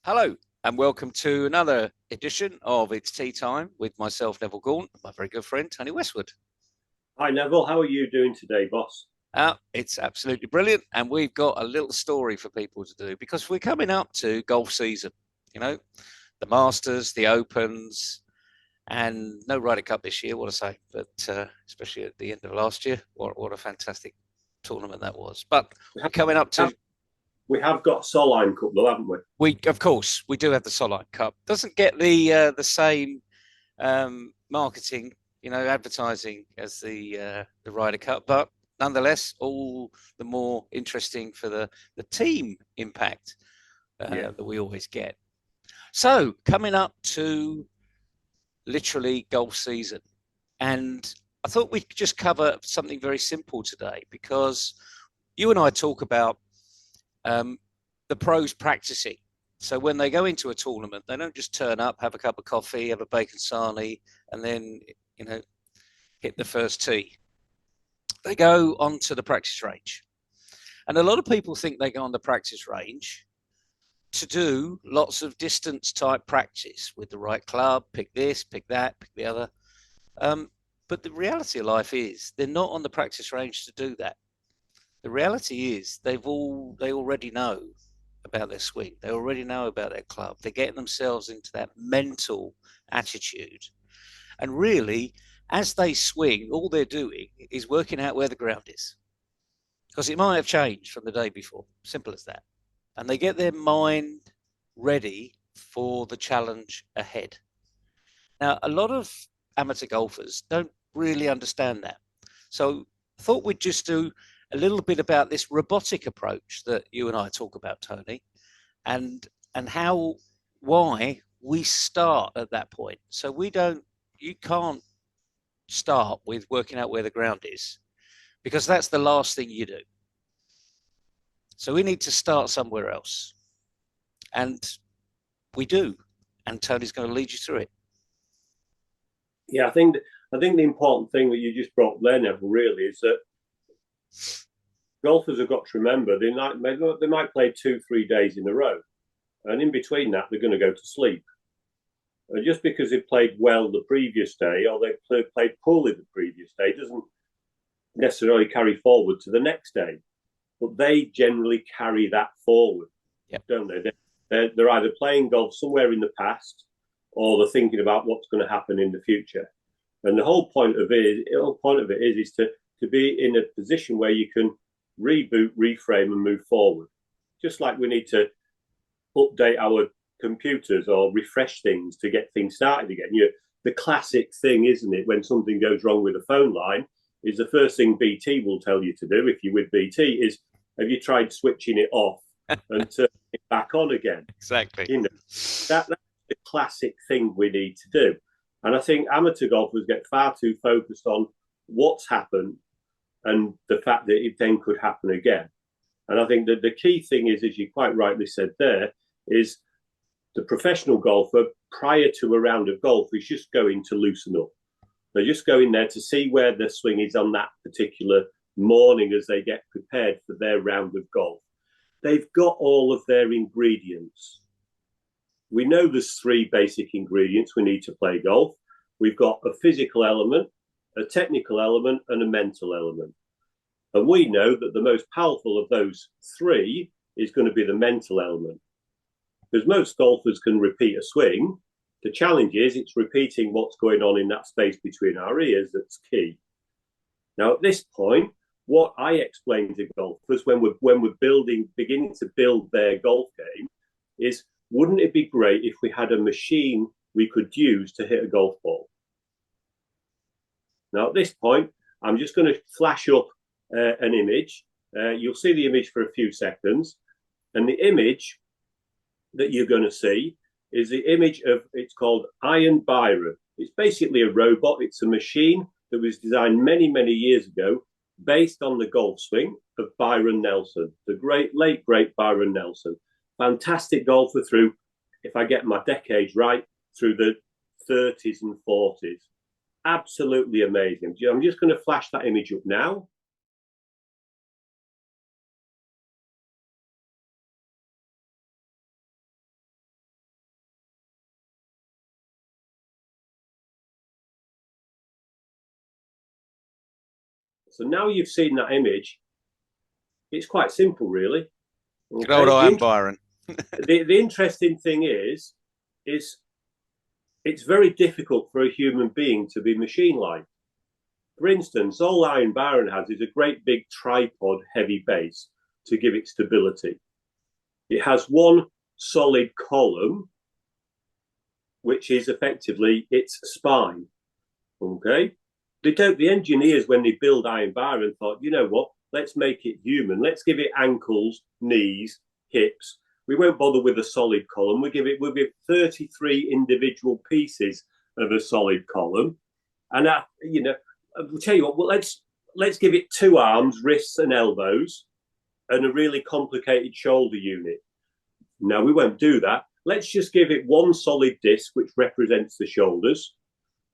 Hello, and welcome to another edition of It's Tea Time with myself, Neville Gaunt, and my very good friend, Tony Westwood. Hi Neville, how are you doing today, boss? It's absolutely brilliant, and we've got a little story for people to do because we're coming up to golf season, you know, the Masters, the Opens, and no Ryder Cup this year, what I say, but especially at the end of last year, what a fantastic tournament that was. But We we're have, coming up to we have got Solheim Cup though, haven't we? of course, we do have the Solheim Cup. Doesn't get the same marketing, advertising as the Ryder Cup, but nonetheless, all the more interesting for the team impact Yeah. that we always get. So coming up to literally golf season, and I thought we'd just cover something very simple today because you and I talk about the pros practicing. So when they go into a tournament, they don't just turn up, have a cup of coffee, have a bacon sarnie, and then you know hit the first tee. They go onto the practice range, and a lot of people think they go on the practice range to do lots of distance type practice with the right club, pick this, pick that, pick the other. Um, but the reality of life is they're not on the practice range to do that. The reality is they already know about their swing. They already know about their club. They're getting themselves into that mental attitude. And really, as they swing, all they're doing is working out where the ground is. Because it might have changed from the day before. Simple as that. And they get their mind ready for the challenge ahead. Now, a lot of amateur golfers don't really understand that. So I thought we'd just do a little bit about this robotic approach that you and I talk about, Tony, and how why we start at that point. So you can't start with working out where the ground is because that's the last thing you do. So we need to start somewhere else. And we do. And Tony's going to lead you through it. Yeah, I think the important thing that you just brought up there, Neville, really is that golfers have got to remember they might play 2-3 days in a row, and in between that they're going to go to sleep. And just because they played well the previous day or they played poorly the previous day doesn't necessarily carry forward to the next day. But they generally carry that forward, Yep. don't they? They're either playing golf somewhere in the past or they're thinking about what's going to happen in the future. And the whole point of it is to be in a position where you can reboot, reframe, and move forward. Just like we need to update our computers or refresh things to get things started again. The classic thing, isn't it, when something goes wrong with a phone line, is the first thing BT will tell you to do if you're with BT is, have you tried switching it off and turning it back on again? Exactly. That's the classic thing we need to do. And I think amateur golfers get far too focused on what's happened and the fact that it then could happen again. And I think that the key thing is, as you quite rightly said there, is the professional golfer prior to a round of golf is just going to loosen up. They're just going there to see where their swing is on that particular morning as they get prepared for their round of golf. They've got all of their ingredients. We know there's three basic ingredients we need to play golf. We've got a physical element, a technical element, and a mental element. And we know that the most powerful of those three is going to be the mental element. Because most golfers can repeat a swing. The challenge is it's repeating what's going on in that space between our ears that's key. Now, at this point, what I explain to golfers beginning to build their golf game is, wouldn't it be great if we had a machine we could use to hit a golf ball? Now, at this point, I'm just going to flash up an image. You'll see the image for a few seconds. And the image that you're going to see is the image of, it's called Iron Byron. It's basically a robot. It's a machine that was designed many, many years ago based on the golf swing of Byron Nelson, the late, great Byron Nelson. Fantastic golfer through, if I get my decades right, through the 30s and 40s. Absolutely amazing. I'm just going to flash that image up now. So now you've seen that image, it's quite simple, really. Okay? Good old Iron Byron. The interesting thing is it's very difficult for a human being to be machine-like. For instance, all Iron Byron has is a great big tripod heavy base to give it stability. It has one solid column, which is effectively its spine. Okay? The engineers, when they build Iron Byron, thought, you know what, let's make it human. Let's give it ankles, knees, hips. We won't bother with a solid column. We'll give 33 individual pieces of a solid column. And, I'll tell you what, well, let's give it 2 arms, wrists and elbows, and a really complicated shoulder unit. No, we won't do that. Let's just give it one solid disc, which represents the shoulders.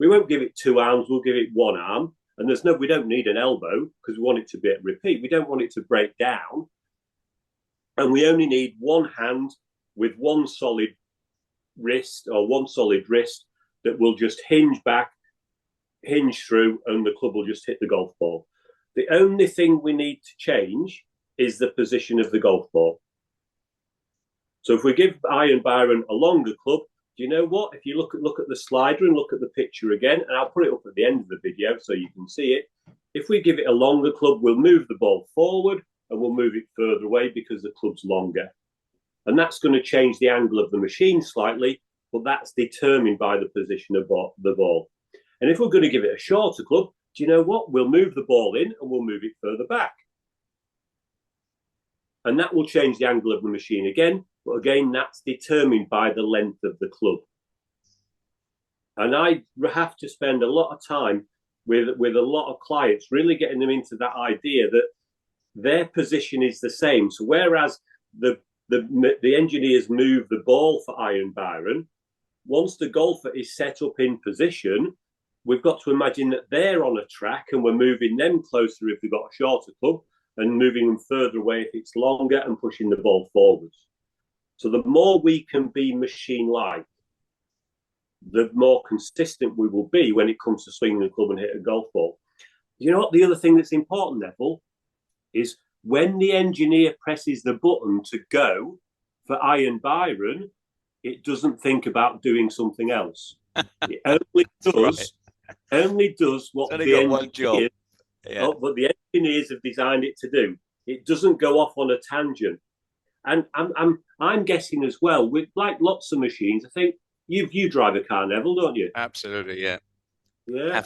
We won't give it 2 arms, we'll give it 1 arm. And we don't need an elbow because we want it to be at repeat. We don't want it to break down. And we only need 1 hand with 1 solid wrist or 1 solid wrist that will just hinge back, hinge through, and the club will just hit the golf ball. The only thing we need to change is the position of the golf ball. So if we give Iron Byron a longer club, do you know what? If you look at the slider and look at the picture again, and I'll put it up at the end of the video so you can see it. If we give it a longer club, we'll move the ball forward and we'll move it further away because the club's longer. And that's going to change the angle of the machine slightly, but that's determined by the position of the ball. And if we're going to give it a shorter club, do you know what? We'll move the ball in and we'll move it further back. And that will change the angle of the machine again. But again, that's determined by the length of the club. And I have to spend a lot of time with a lot of clients, really getting them into that idea that their position is the same. So whereas the engineers move the ball for Iron Byron, once the golfer is set up in position, we've got to imagine that they're on a track and we're moving them closer if they've got a shorter club and moving them further away if it's longer and pushing the ball forwards. So the more we can be machine-like, the more consistent we will be when it comes to swinging the club and hit a golf ball. You know what? The other thing that's important, Neville, is when the engineer presses the button to go for Iron Byron, it doesn't think about doing something else. It only does what the engineers have designed it to do. It doesn't go off on a tangent. And I'm guessing as well, with like lots of machines, I think you drive a car, Neville, don't you? Absolutely, yeah. Yeah,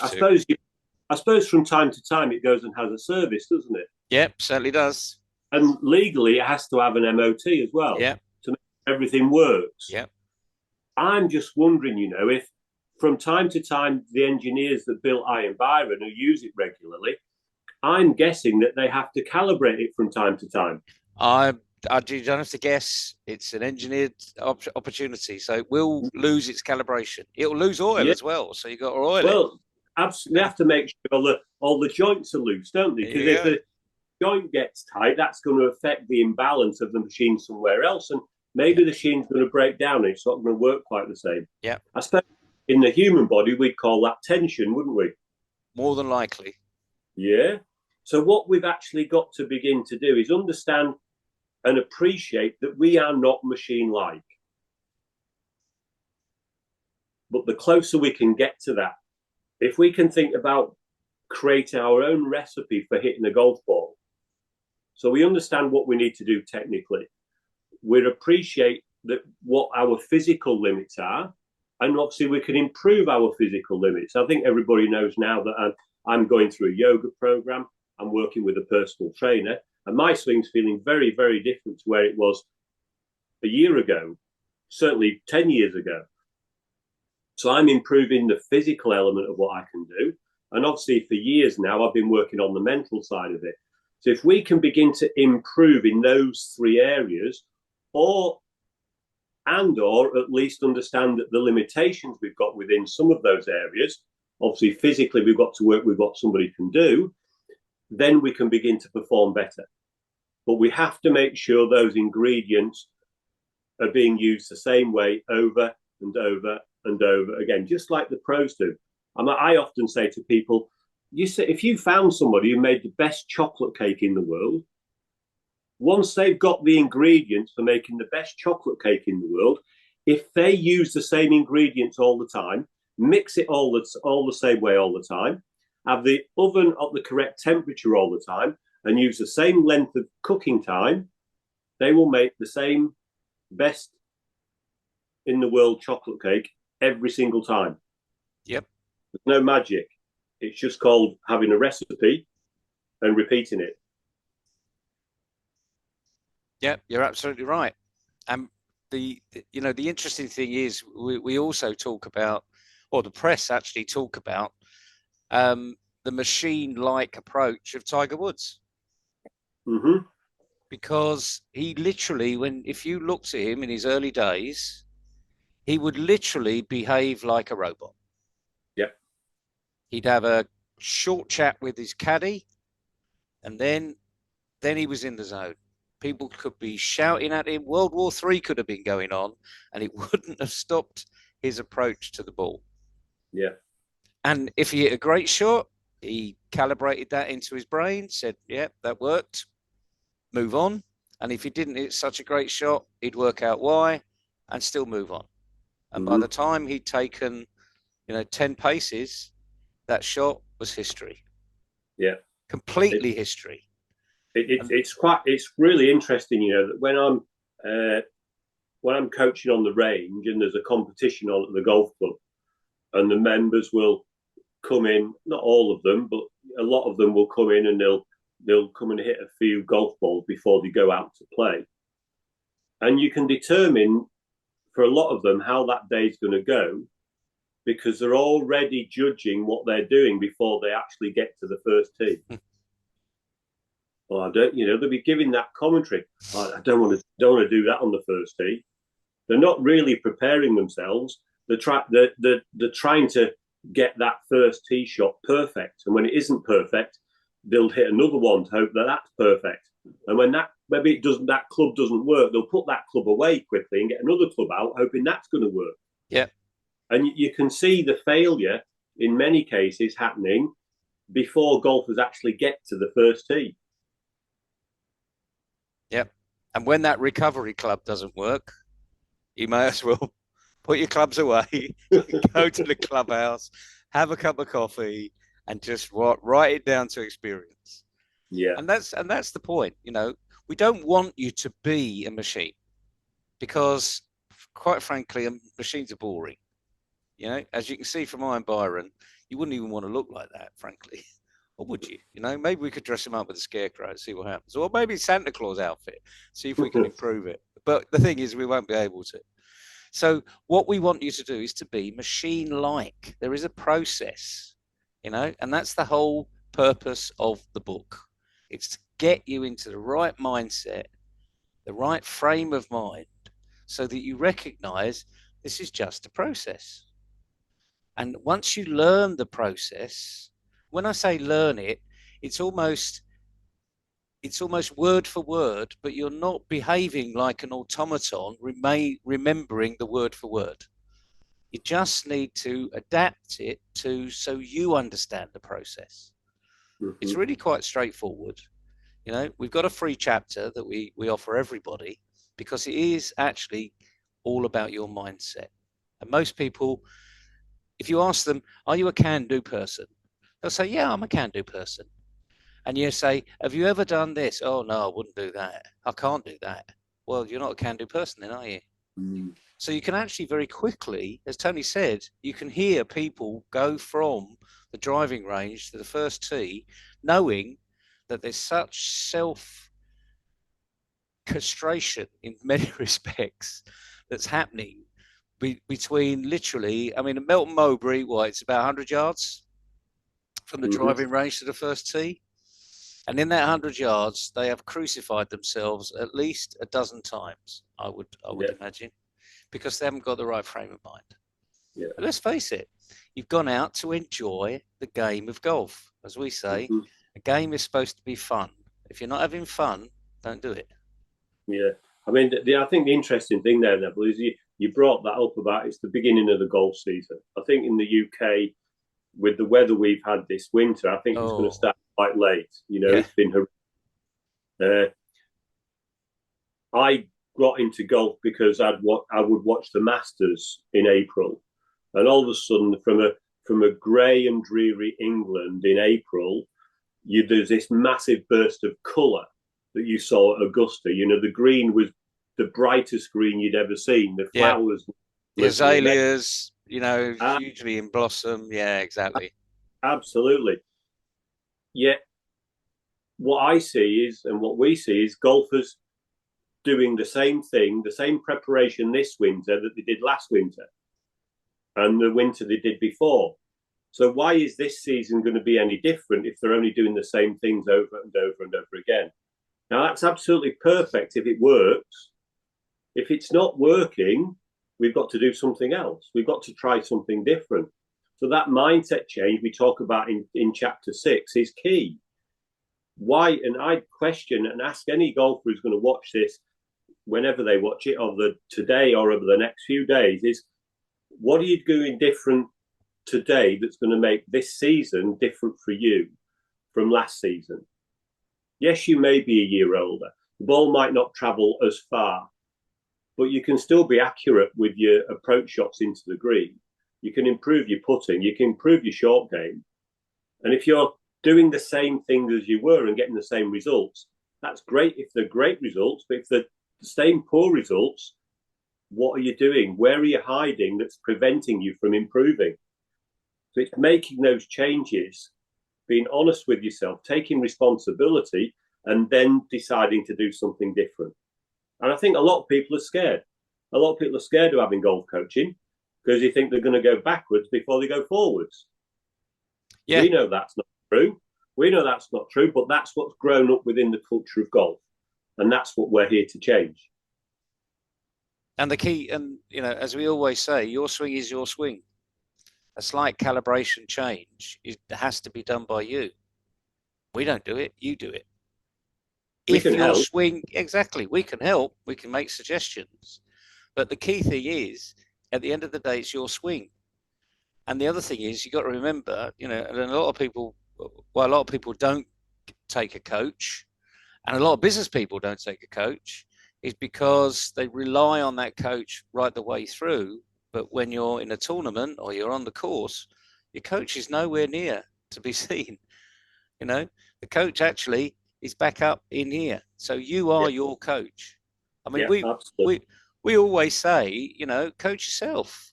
I suppose from time to time it goes and has a service, doesn't it? Yep, certainly does. And legally, it has to have an MOT as well. Yeah. To make sure everything works. Yeah. I'm just wondering, if from time to time the engineers that built Iron Byron who use it regularly, I'm guessing that they have to calibrate it from time to time. You don't have to guess. It's an engineered opportunity, so it will lose its calibration. It'll lose oil as well, so you've got to oil it. Well, absolutely, they have to make sure all the joints are loose, don't they? Because if the joint gets tight, that's going to affect the imbalance of the machine somewhere else, and maybe the machine's going to break down and it's not going to work quite the same. Yeah. I suppose in the human body, we'd call that tension, wouldn't we? More than likely. Yeah. So what we've actually got to begin to do is understand and appreciate that we are not machine-like. But the closer we can get to that, if we can think about creating our own recipe for hitting a golf ball, so we understand what we need to do technically, we'd appreciate that what our physical limits are, and obviously we can improve our physical limits. I think everybody knows now that I'm going through a yoga program. I'm working with a personal trainer, and my swing's feeling very, very different to where it was a year ago, certainly 10 years ago. So I'm improving the physical element of what I can do. And obviously for years now, I've been working on the mental side of it. So if we can begin to improve in those 3 areas, or at least understand that the limitations we've got within some of those areas, obviously physically we've got to work with what somebody can do, then we can begin to perform better. But we have to make sure those ingredients are being used the same way over and over and over again, just like the pros do. I often say to people, you say if you found somebody who made the best chocolate cake in the world, once they've got the ingredients for making the best chocolate cake in the world, if they use the same ingredients all the time, mix it all the same way all the time, have the oven at the correct temperature all the time, and use the same length of cooking time, they will make the same best in the world chocolate cake every single time. Yep. There's no magic. It's just called having a recipe and repeating it. Yeah, you're absolutely right. And the interesting thing is we also talk about, or the press actually talk about, the machine-like approach of Tiger Woods. Mm-hmm. Because he literally, if you looked at him in his early days, he would literally behave like a robot. Yep. He'd have a short chat with his caddy, and then he was in the zone. People could be shouting at him. World War III could have been going on, and it wouldn't have stopped his approach to the ball. Yeah. And if he hit a great shot, he calibrated that into his brain, said, yeah, that worked, move on. And if he didn't hit such a great shot, he'd work out why and still move on. And by the time he'd taken, 10 paces, that shot was history. Yeah. Completely history. It's really interesting, that when I'm coaching on the range and there's a competition on at the golf club, and the members will come in, not all of them, but a lot of them will come in and they'll come and hit a few golf balls before they go out to play. And you can determine for a lot of them how that day's going to go because they're already judging what they're doing before they actually get to the first tee. Well, I don't, they'll be giving that commentary. I don't want to do that on the first tee. They're not really preparing themselves. They're trying to get that first tee shot perfect, and when it isn't perfect, they'll hit another one to hope that that's perfect. And when that club doesn't work, they'll put that club away quickly and get another club out, hoping that's going to work. Yeah, and you can see the failure in many cases happening before golfers actually get to the first tee. Yep. And when that recovery club doesn't work, you may as well put your clubs away, go to the clubhouse, have a cup of coffee, and just write it down to experience. Yeah. And that's the point. We don't want you to be a machine because, quite frankly, machines are boring. As you can see from Iron Byron, you wouldn't even want to look like that, frankly. Or would you? Maybe we could dress him up with a scarecrow and see what happens. Or maybe Santa Claus outfit, see if we can improve it. But the thing is, we won't be able to. So what we want you to do is to be machine-like. There is a process, and that's the whole purpose of the book. It's to get you into the right mindset, the right frame of mind, so that you recognize this is just a process. And once you learn the process, when I say learn it, it's almost word for word, but you're not behaving like an automaton, remembering the word for word. You just need to adapt it so you understand the process. Mm-hmm. It's really quite straightforward. We've got a free chapter that we offer everybody because it is actually all about your mindset. And most people, if you ask them, are you a can-do person? They'll say, yeah, I'm a can-do person. And you say, have you ever done this? Oh, no, I wouldn't do that. I can't do that. Well, you're not a can-do person then, are you? Mm. So you can actually very quickly, as Tony said, you can hear people go from the driving range to the first tee, knowing that there's such self-castration in many respects that's happening between literally, Melton Mowbray, it's about 100 yards from the driving range to the first tee. And in that 100 yards, they have crucified themselves at least a dozen times, I would imagine, because they haven't got the right frame of mind. Yeah. But let's face it, you've gone out to enjoy the game of golf. As we say, a game is supposed to be fun. If you're not having fun, don't do it. Yeah. I think the interesting thing there, Neville, is you brought that up about it's the beginning of the golf season. I think in the UK, with the weather we've had this winter, I think it's going to Oh, start quite late. You know, yeah. it's been. I got into golf because I would watch the Masters in April, and all of a sudden, from a grey and dreary England in April, there's this massive burst of colour that you saw at Augusta. You know, the green was the brightest green you'd ever seen. The Yeah. flowers, The azaleas, you know, uh, hugely in blossom. Yeah, exactly. absolutely. Yet, what I see is, and what we see is, golfers doing the same thing, the same preparation this winter that they did last winter and the winter they did before. So why is this season going to be any different if they're only doing the same things over and over and over again? Now that's absolutely perfect if it works. If it's not working, we've got to do something else. We've got to try something different. So that mindset change we talk about in chapter 6 is key. Why? And I'd question and ask any golfer who's going to watch this whenever they watch it, or today or over the next few days, is what are you doing different today that's going to make this season different for you from last season? Yes, you may be a year older. The ball might not travel as far, but you can still be accurate with your approach shots into the green. You can improve your putting. You can improve your short game. And if you're doing the same thing as you were and getting the same results, that's great if they're great results. But if they're the same poor results, what are you doing? Where are you hiding that's preventing you from improving? So it's making those changes, being honest with yourself, taking responsibility, and then deciding to do something different. And I think a lot of people are scared. A lot of people are scared of having golf coaching because they think they're going to go backwards before they go forwards. Yeah. We know that's not true. We know that's not true, but that's what's grown up within the culture of golf. And that's what we're here to change. And the key, and you know, as we always say, your swing is your swing. A slight calibration change, it has to be done by you. We don't do it, you do it. We If can your help. swing, exactly, we can help, we can make suggestions. But the key thing is, at the end of the day, it's your swing. And the other thing is, you've got to remember, you know, and a lot of people, well, a lot of people don't take a coach, and a lot of business people don't take a coach, is because they rely on that coach right the way through. But when you're in a tournament or you're on the course, your coach is nowhere near to be seen. You know, the coach actually is back up in here. So you are your coach. I mean, absolutely. we always say, you know, coach yourself.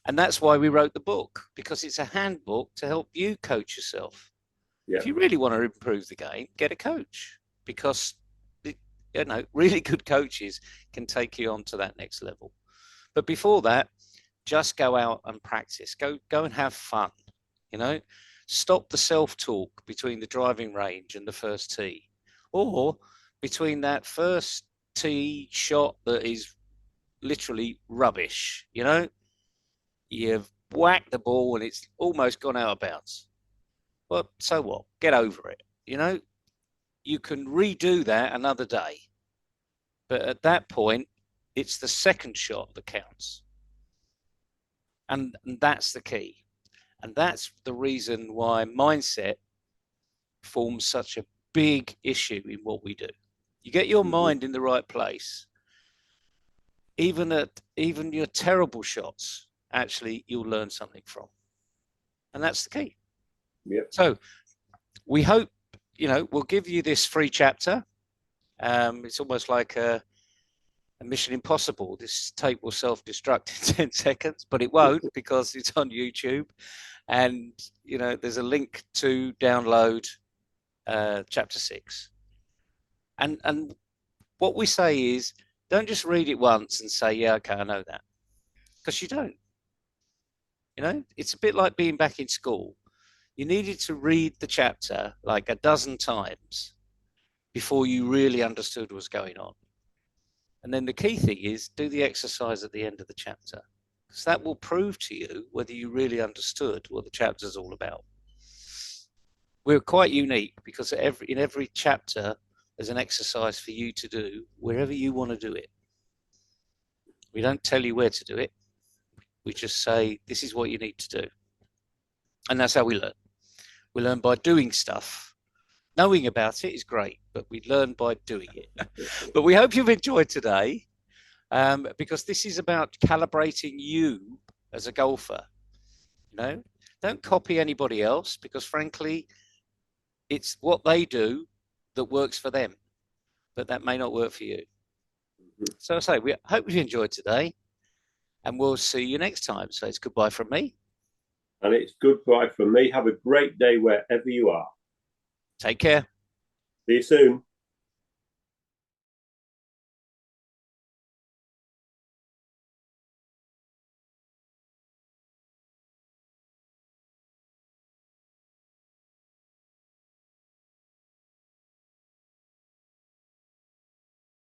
And that's why we wrote the book, because it's a handbook to help you coach yourself. Yeah. If you really want to improve the game, get a coach, because you know, really good coaches can take you on to that next level. But before that, just go out and practice. Go and have fun. You know, stop the self-talk between the driving range and the first tee, or between that first tee shot that is literally rubbish. You know, you've whacked the ball and it's almost gone out of bounds. Well, so what? Get over it. You know, you can redo that another day. But at that point, it's the second shot that counts. And that's the key. And that's the reason why mindset forms such a big issue in what we do. You get your mind in the right place, even your terrible shots, actually you'll learn something from. And that's the key. Yep. So we hope, you know, we'll give you this free chapter. It's almost like a Mission Impossible. This tape will self-destruct in 10 seconds, but it won't because it's on YouTube. And, you know, there's a link to download chapter 6. And what we say is, don't just read it once and say, yeah, okay, I know that. Because you don't. You know, it's a bit like being back in school. You needed to read the chapter like a dozen times before you really understood what was going on. And then the key thing is do the exercise at the end of the chapter, because that will prove to you whether you really understood what the chapter is all about. We're quite unique because in every chapter, there's an exercise for you to do wherever you want to do it. We don't tell you where to do it. We just say, this is what you need to do. And that's how we learn. We learn by doing stuff. Knowing about it is great, but we learn by doing it. But we hope you've enjoyed today, because this is about calibrating you as a golfer. You know, don't copy anybody else, because frankly, it's what they do that works for them, but that may not work for you. So I say, we hope you've enjoyed today, and we'll see you next time. So it's goodbye from me. And it's goodbye from me. Have a great day wherever you are. Take care. See you soon.